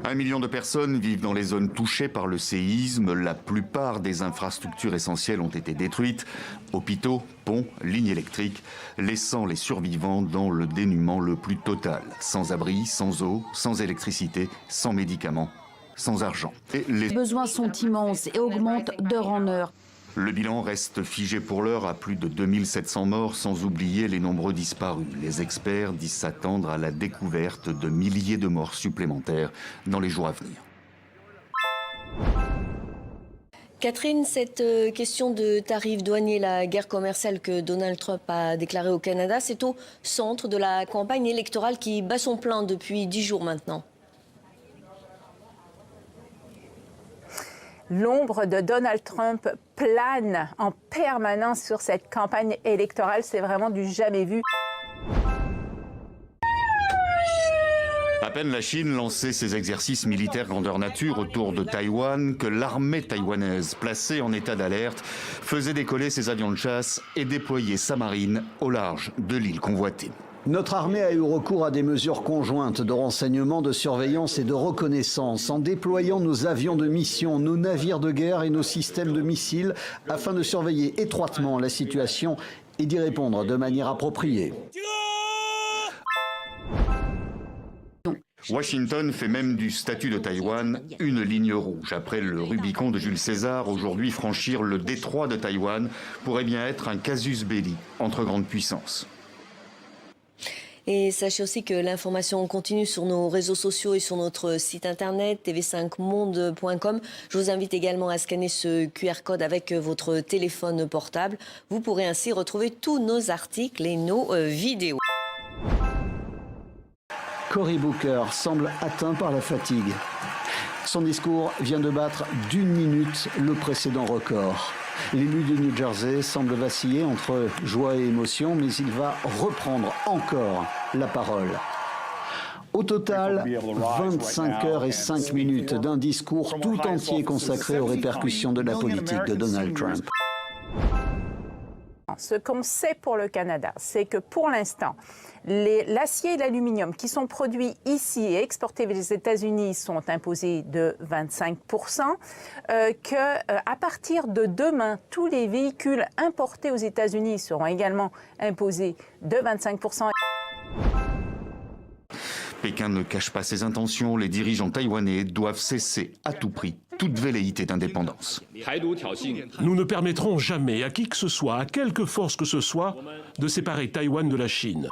1 million de personnes vivent dans les zones touchées par le séisme. La plupart des infrastructures essentielles ont été détruites. Hôpitaux, ponts, lignes électriques, laissant les survivants dans le dénuement le plus total. Sans abri, sans eau, sans électricité, sans médicaments, sans argent. Les besoins sont immenses et augmentent d'heure en heure. Le bilan reste figé pour l'heure à plus de 2700 morts, sans oublier les nombreux disparus. Les experts disent s'attendre à la découverte de milliers de morts supplémentaires dans les jours à venir. Catherine, cette question de tarifs douaniers, la guerre commerciale que Donald Trump a déclarée au Canada, c'est au centre de la campagne électorale qui bat son plein depuis 10 jours maintenant. L'ombre de Donald Trump plane en permanence sur cette campagne électorale. C'est vraiment du jamais vu. À peine la Chine lançait ses exercices militaires grandeur nature autour de Taïwan que l'armée taïwanaise, placée en état d'alerte, faisait décoller ses avions de chasse et déployer sa marine au large de l'île convoitée. Notre armée a eu recours à des mesures conjointes de renseignement, de surveillance et de reconnaissance en déployant nos avions de mission, nos navires de guerre et nos systèmes de missiles afin de surveiller étroitement la situation et d'y répondre de manière appropriée. Washington fait même du statut de Taïwan une ligne rouge. Après le Rubicon de Jules César, aujourd'hui franchir le détroit de Taïwan pourrait bien être un casus belli entre grandes puissances. Et sachez aussi que l'information continue sur nos réseaux sociaux et sur notre site internet tv5monde.com. Je vous invite également à scanner ce QR code avec votre téléphone portable. Vous pourrez ainsi retrouver tous nos articles et nos vidéos. Cory Booker semble atteint par la fatigue. Son discours vient de battre d'1 minute le précédent record. L'élu de New Jersey semble vaciller entre joie et émotion, mais il va reprendre encore la parole. Au total, 25 heures et 5 minutes d'un discours tout entier consacré aux répercussions de la politique de Donald Trump. Ce qu'on sait pour le Canada, c'est que pour l'instant, l'acier et l'aluminium qui sont produits ici et exportés vers les États-Unis sont imposés de 25%, qu'à partir de demain, tous les véhicules importés aux États-Unis seront également imposés de 25%. Pékin ne cache pas ses intentions. Les dirigeants taïwanais doivent cesser à tout prix toute velléité d'indépendance. Nous ne permettrons jamais à qui que ce soit, à quelque force que ce soit, de séparer Taïwan de la Chine.